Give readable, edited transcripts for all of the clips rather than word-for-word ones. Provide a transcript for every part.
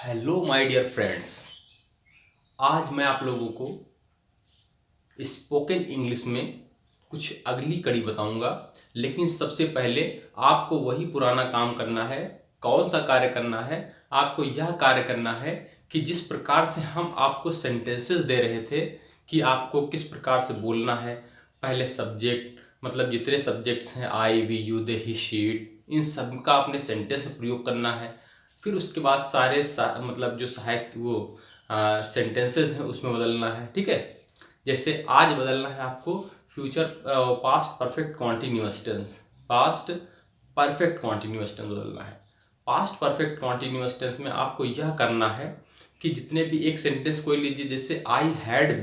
Hello my dear friends. आज मैं आप लोगों को स्पोकन इंग्लिश में कुछ अगली कड़ी बताऊंगा, लेकिन सबसे पहले आपको वही पुराना काम करना है। कौन सा कार्य करना है? आपको यह कार्य करना है कि जिस प्रकार से हम आपको सेंटेंसेस दे रहे थे कि आपको किस प्रकार से बोलना है। पहले सब्जेक्ट, मतलब जितने सब्जेक्ट्स हैं, I, we, you, they, he, she, it, इन सब का अपने सेंटेंस में प्रयोग करना है। फिर उसके बाद सारे मतलब जो सहायक वो सेंटेंसेस हैं उसमें बदलना है। ठीक है, जैसे आज बदलना है आपको future past perfect continuous tense. Past perfect continuous tense बदलना है। पास्ट परफेक्ट कॉन्टिन्यूअस टेंस में आपको यह करना है कि जितने भी एक सेंटेंस कोई लीजिए, जैसे I had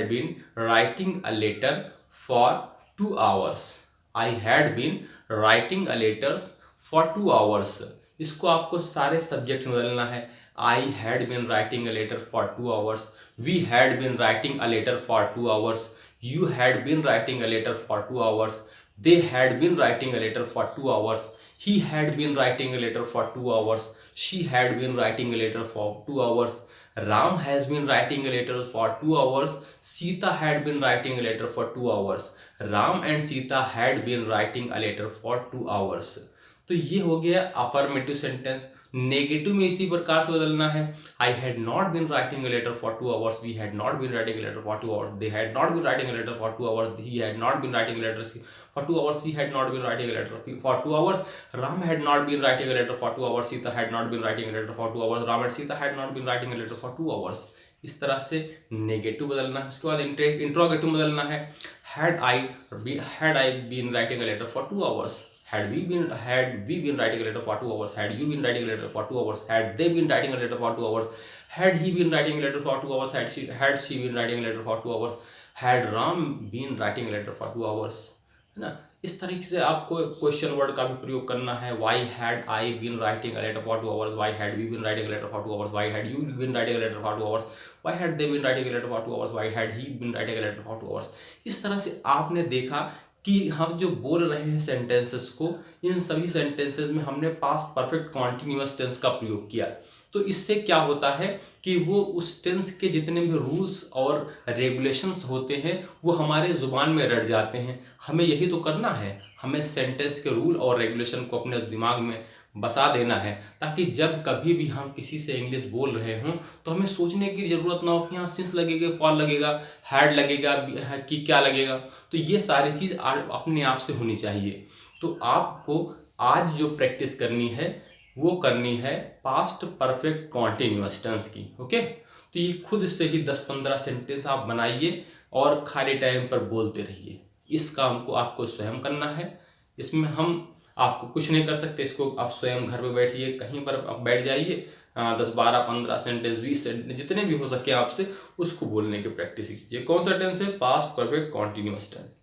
been writing a letter for 2 hours। I had been writing a letters for 2 hours। इसको आपको सारे सब्जेक्ट्स में बदलना है। I had been writing a letter for 2 hours, we had been writing a letter for 2 hours, you had been writing a letter for 2 hours, they had been writing a letter for 2 hours, he had been writing a letter for 2 hours, she had been writing a letter for 2 hours, Ram has been writing a letter for 2 hours, Sita had been writing a letter for 2 hours, Ram and Sita had been writing a letter for 2 hours। तो ये हो गया affirmative sentence. Negative में इसी प्रकार से बदलना है। I had not been writing a letter for 2 hours, we had not been writing a letter for 2 hours, they had not been writing a letter for 2 hours, he had not been writing a letter for 2 hours, he had not been writing a letter for 2 hours, Ram had not been writing a letter for 2 hours, Sita had not been writing a letter for 2 hours, Ram and Sita had not been writing a letter for 2 hours। इस तरह से negative बदलना है। उसके बाद interrogative बदलना है। Had I been writing a letter for 2 hours, had we been writing a letter for 2 hours, had you been writing a letter for 2 hours, had they been writing a letter for 2 hours, had he been writing a letter for 2 hours, had she been writing a letter for 2 hours, had Ram been writing a letter for 2 hours। है ना। इस तरीके से आपको question word का भी प्रयोग करना है। Why had I been writing a letter for 2 hours, why had we been writing a letter for 2 hours, why had you been writing a letter for 2 hours, why had they been writing a letter for 2 hours, why had he been writing a letter for 2 hours। इस तरह से आपने देखा कि हम जो बोल रहे हैं सेंटेंसेस को, इन सभी सेंटेंसेस में हमने पास्ट परफेक्ट कॉन्टिन्यूअस टेंस का प्रयोग किया। तो इससे क्या होता है कि वो उस टेंस के जितने भी रूल्स और रेगुलेशंस होते हैं वो हमारे ज़ुबान में रट जाते हैं। हमें यही तो करना है, हमें सेंटेंस के रूल और रेगुलेशन को अपने दिमाग में बसा देना है, ताकि जब कभी भी हम किसी से इंग्लिश बोल रहे हों तो हमें सोचने की ज़रूरत ना हो कि यहाँ सिंस लगेगा, फॉर लगेगा, हैड लगेगा कि क्या लगेगा। तो ये सारी चीज़ अपने आप से होनी चाहिए। तो आपको आज जो प्रैक्टिस करनी है वो करनी है पास्ट परफेक्ट कॉन्टिन्यूअस टेंस की। ओके, तो ये खुद से ही 10-15 सेंटेंस आप बनाइए और खाली टाइम पर बोलते रहिए। इस काम को आपको स्वयं करना है। इसमें हम आपको कुछ नहीं कर सकते। इसको आप स्वयं घर पे बैठिए, कहीं पर आप बैठ जाइए, 10, 12, 15 सेंटेंस, 20 सेंटेंस, जितने भी हो सके आपसे उसको बोलने की प्रैक्टिस कीजिए। कौन सा टेंस है? Past perfect continuous tense.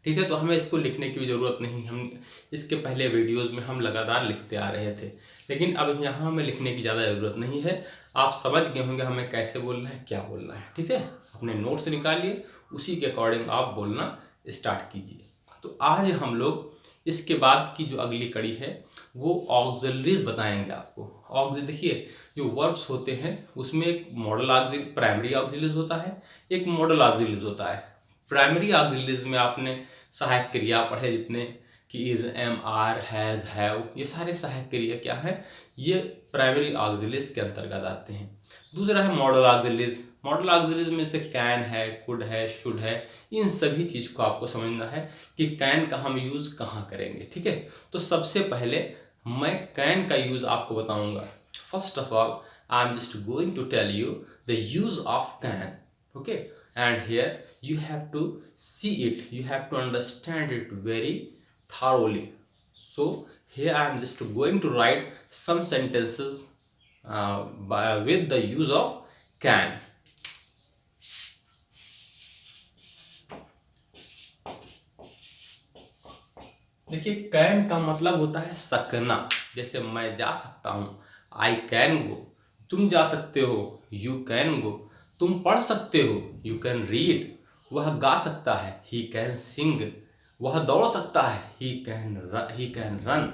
ठीक है, तो हमें इसको लिखने की भी ज़रूरत नहीं। हम इसके पहले वीडियोज़ में हम लगातार लिखते आ रहे थे, लेकिन अब यहाँ हमें लिखने की ज़्यादा ज़रूरत नहीं है। आप समझ गए होंगे हमें कैसे बोलना है, क्या बोलना है। ठीक है, अपने नोट्स निकालिए, उसी के अकॉर्डिंग आप बोलना स्टार्ट कीजिए। तो आज हम लोग इसके बाद की जो अगली कड़ी है वो ऑक्सिलरीज बताएंगे आपको। देखिए, जो वर्ब्स होते हैं उसमें एक मॉडल ऑक्सिलरी, प्राइमरी ऑक्सिलरीज होता है, एक मॉडल ऑक्सिलरीज होता है। प्राइमरी ऑक्सिलरीज में आपने सहायक क्रिया पढ़े जितने कि is, am, are, has, have, ये सारे सहायक क्रिया क्या है, ये प्राइमरी ऑक्सिलरीज के अंतर्गत आते हैं। दूसरा है मॉडल ऑक्सिलरीज। मॉडल ऑक्सिलरीज में से कैन है, कुड है, शुड है, इन सभी चीज़ को आपको समझना है कि कैन का हम यूज़ कहाँ करेंगे। ठीक है, तो सबसे पहले मैं कैन का यूज़ आपको बताऊंगा। First of all I am just going to tell you the use of can. Okay, and here you have to see it, you have to understand it very thoroughly। So here I am just going to write some sentences with the use of can। देखिए, can का मतलब होता है सकना। जैसे मैं जा सकता हूँ, आई कैन गो, तुम जा सकते हो, यू कैन गो, तुम पढ़ सकते हो, यू कैन रीड, वह गा सकता है, ही कैन सिंग, वह दौड़ सकता है, ही कैन रन।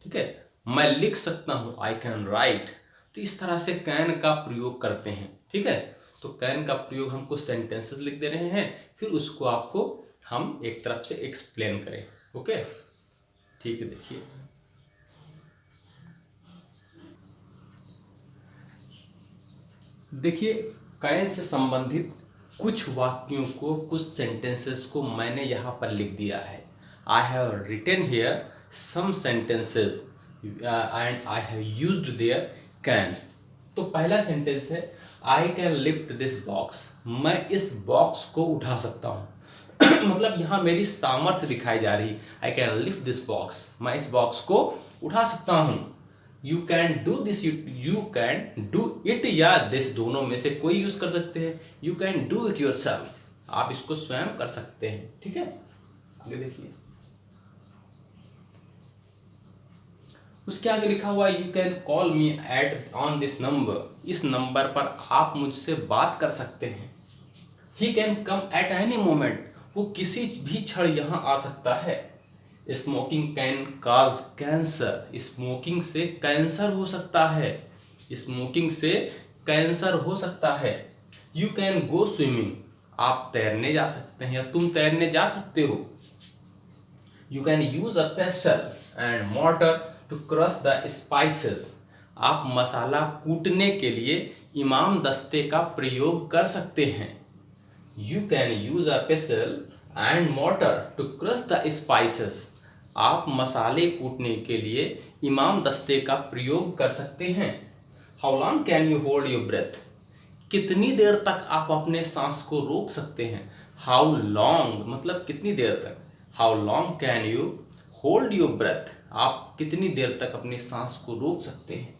ठीक है, मैं लिख सकता हूँ, आई कैन राइट। तो इस तरह से कैन का प्रयोग करते हैं, ठीक है। तो कैन का प्रयोग हम कुछ सेंटेंसेस लिख दे रहे हैं, फिर उसको आपको हम एक तरफ से एक्सप्लेन करें। ओके, ठीक है। देखिए कैन से संबंधित कुछ वाक्यों को, कुछ सेंटेंसेस को मैंने यहाँ पर लिख दिया है। I have written here some sentences and I have used there can. तो पहला सेंटेंस है I can lift this box. मैं इस बॉक्स को उठा सकता हूँ। मतलब यहाँ मेरी सामर्थ्य दिखाई जा रही। आई कैन लिफ्ट दिस बॉक्स, मैं इस बॉक्स को उठा सकता हूँ। You can do this, you can do it या दिस, दोनों में से कोई यूज कर सकते हैं। You can do it your self, आप इसको स्वयं कर सकते हैं, ठीक है। आगे देखिए, उसके आगे लिखा हुआ है you can call me at on this number. इस नंबर पर आप मुझसे बात कर सकते हैं। He can come at any moment, वो किसी भी क्षण यहाँ आ सकता है। Smoking can cause cancer, smoking से कैंसर हो सकता है। स्मोकिंग से कैंसर हो सकता है। यू कैन गो स्विमिंग, आप तैरने जा सकते हैं या तुम तैरने जा सकते हो। You can use a pestle and mortar to crush the spices, आप मसाला कूटने के लिए इमाम दस्ते का प्रयोग कर सकते हैं। You can use a pestle and mortar to crush the spices, आप मसाले कूटने के लिए इमाम दस्ते का प्रयोग कर सकते हैं। How long can you hold your breath, कितनी देर तक आप अपने सांस को रोक सकते हैं। हाउ लॉन्ग मतलब कितनी देर तक। How long can you hold your breath, आप कितनी देर तक अपनी सांस को रोक सकते हैं।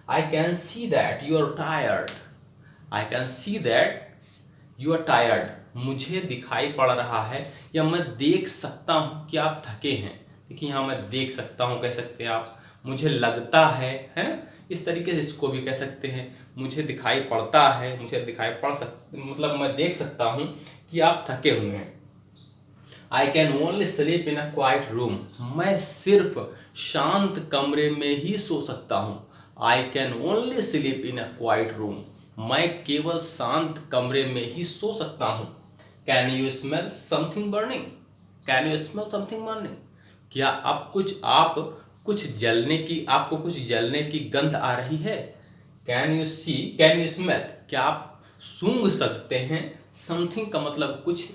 I can see that you are tired, I can see that you are tired, मुझे दिखाई पड़ रहा है या मैं देख सकता हूँ कि आप थके हैं। देखिए यहाँ मैं देख सकता हूँ कह सकते हैं आप, मुझे लगता है ना, इस तरीके से इसको भी कह सकते हैं। मुझे दिखाई पड़ता है, मुझे दिखाई पड़ मतलब मैं देख सकता हूँ कि आप थके हुए हैं। I can only sleep in a quiet room, मैं सिर्फ शांत कमरे में ही सो सकता हूँ। I can only sleep in a quiet room, मैं केवल शांत कमरे में ही सो सकता हूँ। Can you smell something burning, can you smell something burning, क्या आप कुछ जलने की, आपको कुछ जलने की गंध आ रही है। Can you see, can you smell, क्या आप सूंघ सकते हैं। समथिंग का मतलब कुछ,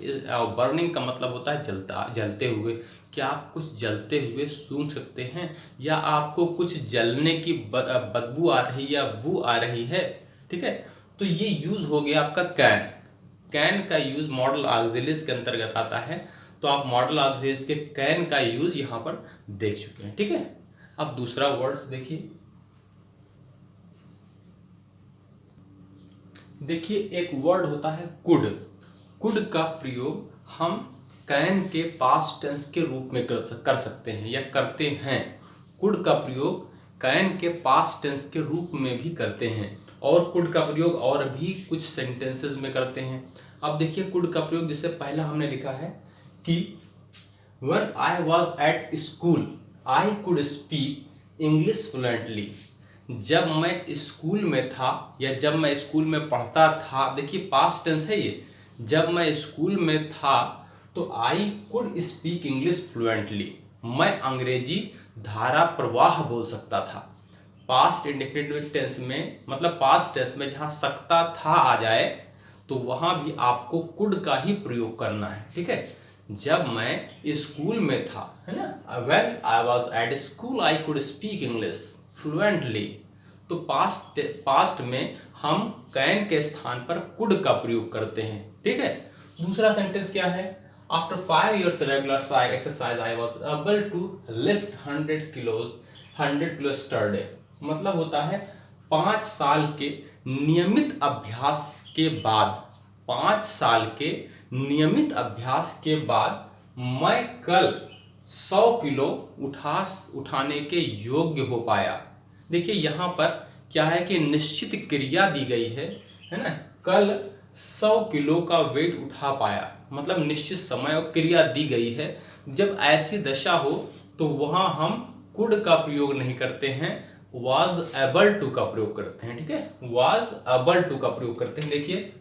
बर्निंग का मतलब होता है जलते हुए। क्या आप कुछ जलते हुए सूंघ सकते हैं, या आपको कुछ जलने की बदबू आ रही या बू आ रही है, ठीक है। तो ये यूज हो गया आपका कैन। कैन का यूज मॉडल ऑक्सिलियस के अंतर्गत आता है। तो आप मॉडल ऑक्सिलियस के कैन का यूज यहाँ पर देख चुके हैं, ठीक है। अब दूसरा वर्ड्स देखिए। देखिए एक वर्ड होता है कुड। कुड का प्रयोग हम कैन के पास्ट टेंस के रूप में कर सकते हैं या करते हैं। कुड का प्रयोग कैन के पास्ट टेंस के रूप में भी करते हैं, और कुड का प्रयोग और भी कुछ सेंटेंसेस में करते हैं। अब देखिए कुड का प्रयोग, जैसे पहला हमने लिखा है कि when I was at school I could speak English fluently, जब मैं स्कूल में था या जब मैं स्कूल में पढ़ता था। देखिए पास्ट टेंस है ये, जब मैं स्कूल में था तो I could speak English fluently, मैं अंग्रेजी धारा प्रवाह बोल सकता था। पास्ट इंडेफिनिट टेंस में, मतलब पास्ट टेंस में जहाँ सकता था आ जाए तो वहाँ भी आपको कुड का ही प्रयोग करना है, ठीक है। जब मैं स्कूल में था, है ना, when I was at school I could speak English fluently. तो पास्ट में हम कैन के स्थान पर कुड का प्रयोग करते हैं, ठीक है। दूसरा सेंटेंस क्या है, after 5 years regular exercise I was able to lift 100 kilos per day, मतलब होता है 5 साल के नियमित अभ्यास के बाद, 5 साल के नियमित अभ्यास के बाद मैं कल 100 किलो उठाने के योग्य हो पाया। देखिए यहाँ पर क्या है कि निश्चित क्रिया दी गई है ना। कल 100 किलो का वेट उठा पाया, मतलब निश्चित समय और क्रिया दी गई है। जब ऐसी दशा हो तो वहाँ हम कुड का प्रयोग नहीं करते हैं, was able to का प्रयोग करते हैं। ठीक है, was able to का प्रयोग करते हैं। देखिए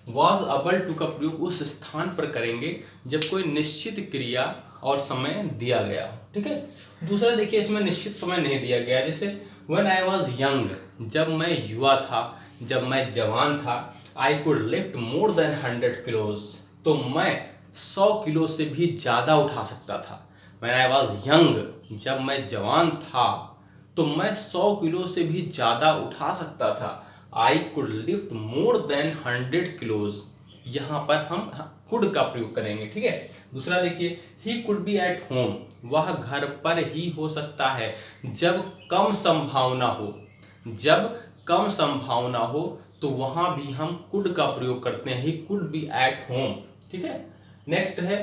was able to का प्रयोग उस स्थान पर करेंगे जब कोई निश्चित क्रिया और समय दिया गया हो। ठीक है, दूसरा देखिए इसमें निश्चित समय नहीं दिया गया, जैसे when I was young, जब मैं युवा था, जब मैं जवान था, I could lift more than 100 kilos, तो मैं 100 किलो से भी ज़्यादा उठा सकता था। When I was young, जब मैं जवान था तो मैं 100 किलो से भी ज़्यादा उठा सकता था। I could lift more than 100 kilos, यहाँ पर हम could का प्रयोग करेंगे। ठीक है, दूसरा देखिए he could be at home, वह घर पर ही हो सकता है जब कम संभावना हो। जब कम संभावना हो तो वहाँ भी हम could का प्रयोग करते हैं, he could be at home। ठीक है, नेक्स्ट है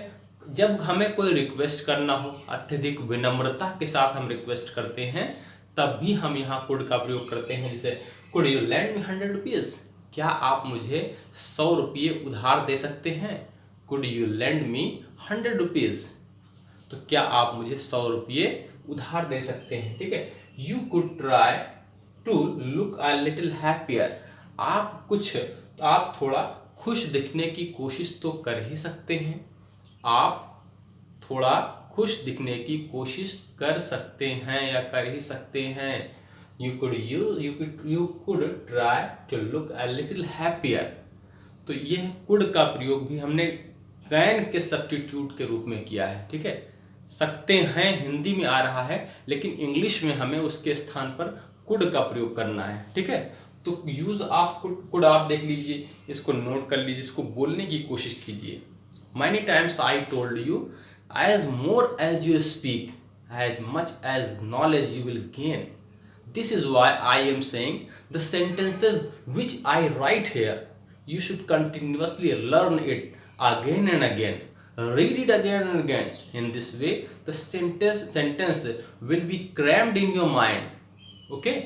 जब हमें कोई रिक्वेस्ट करना हो, अत्यधिक विनम्रता के साथ हम रिक्वेस्ट करते हैं, तब भी हम यहाँ could का प्रयोग करते हैं। जैसे could you lend me 100 rupees, क्या आप मुझे 100 रुपये उधार दे सकते हैं। could you lend me 100 rupees, तो क्या आप मुझे 100 रुपये उधार दे सकते हैं। ठीक है, you could try to look a little happier, आप थोड़ा खुश दिखने की कोशिश तो कर ही सकते हैं। आप थोड़ा खुश दिखने की कोशिश कर सकते हैं या कर ही सकते हैं। You could try to look a little happier, तो यह could का प्रयोग भी हमने कैन के सब्स्टिट्यूट के रूप में किया है। ठीक है, सकते हैं हिंदी में आ रहा है, लेकिन इंग्लिश में हमें उसके स्थान पर could का प्रयोग करना है। ठीक है, तो यूज ऑफ could आप देख लीजिए, इसको नोट कर लीजिए, इसको बोलने की कोशिश कीजिए। Many times I told you, as more as you speak, as much as knowledge you will gain. This is why I am saying the sentences which I write here, you should continuously learn it again and again. Read it again and again. In this way, the sentence will be crammed in your mind. Okay?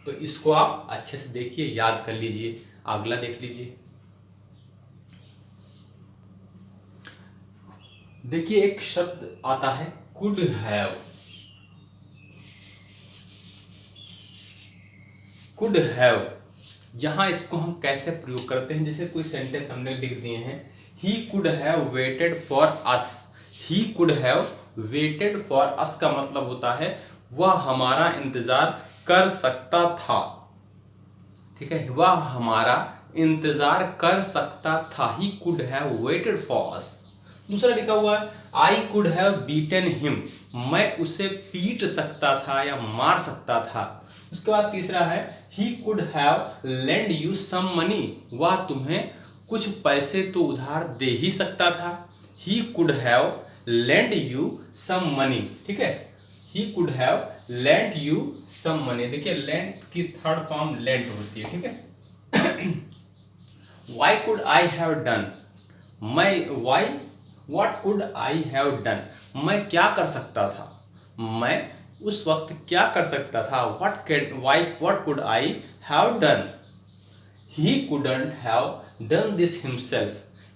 तो इसको आप अच्छे से देखिए, याद कर लीजिए। अगला देख लीजिए, देखिए एक शब्द आता है could have। could have, यहाँ इसको हम कैसे प्रयोग करते हैं, जैसे कोई सेंटेंस हमने लिख दिए हैं, he could have waited for us। he could have waited for us का मतलब होता है वह हमारा इंतजार कर सकता था। ठीक है, वह हमारा इंतजार कर सकता था। he could have waited for us। दूसरा लिखा हुआ है I could have beaten him, मैं उसे पीट सकता था या मार सकता था। उसके बाद तीसरा है he could have lend you some money, वह तुम्हें कुछ पैसे तो उधार दे ही सकता था। he could have lend you some money। ठीक है, he could have lent you some money। देखिए lent की थर्ड फॉर्म lent होती है। ठीक है, why could I have done, what could I have done, मैं क्या कर सकता था, मैं उस वक्त क्या कर सकता था। what could I have done, he couldn't have done this himself,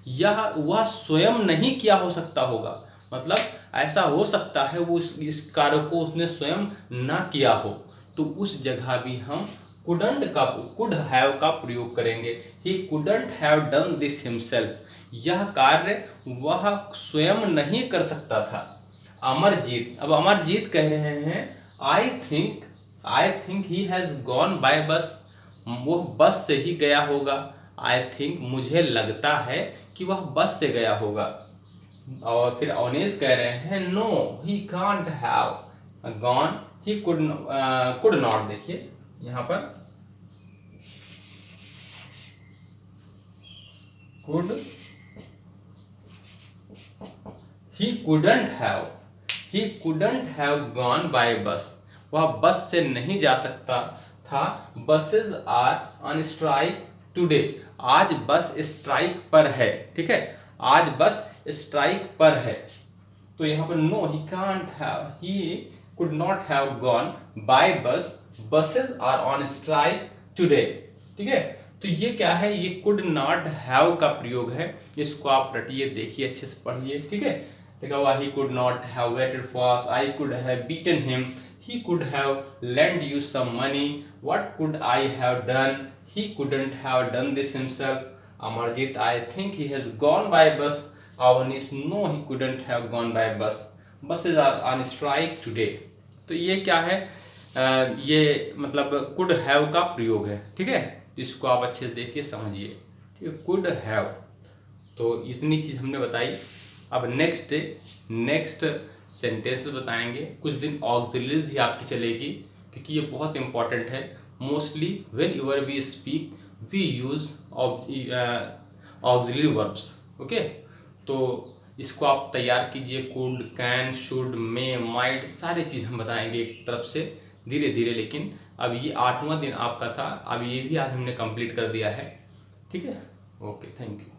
यह वह स्वयं नहीं किया हो सकता होगा, मतलब ऐसा हो सकता है वो इस कार्य को उसने स्वयं ना किया हो, तो उस जगह भी हम could have का प्रयोग करेंगे। he couldn't have done this himself, यह कार्य वह स्वयं नहीं कर सकता था। अमरजीत, अब अमरजीत कह रहे हैं I think he has gone by bus, वो बस से ही गया होगा। I think, मुझे लगता है कि वह बस से गया होगा। और फिर अवनेश कह रहे हैं no he can't have gone, he could not। देखिए यहाँ पर he couldn't have gone by bus, वह बस से नहीं जा सकता था। buses are on strike today, आज बस स्ट्राइक पर है। ठीक है, आज बस स्ट्राइक पर है, तो यहाँ पर no he could not have gone by bus, buses are on strike today। ठीक है, तो ये क्या है, ये could not have का प्रयोग है, इसको आप रटिए, देखिए, अच्छे से पढ़िए। ठीक है, लिखा हुआ he could not have waited for us, I could have beaten him, he could have lent you some money, what could I have done, he couldn't have done this himself, Amarjit, I think he has gone by bus, Avanis, no he couldn't have gone by bus, buses are on strike today। तो ये क्या है, ये मतलब could have का प्रयोग है, ठीक है, तो इसको आप अच्छे से देखिए समझिए, ठीक है, could have। तो इतनी चीज़ हमने बताई। अब नेक्स्ट सेंटेंस बताएंगे। कुछ दिन ऑक्सिलरीज ही आपकी चलेगी क्योंकि ये बहुत इंपॉर्टेंट है। Mostly whenever we speak we use auxiliary verbs, okay. तो इसको आप तैयार कीजिए, could, can, should, may, might, सारी चीज़ हम बताएंगे एक तरफ से धीरे धीरे। लेकिन अब ये 8वां दिन आपका था, अब ये भी आज हमने कंप्लीट कर दिया है, ठीक है। Okay, thank you.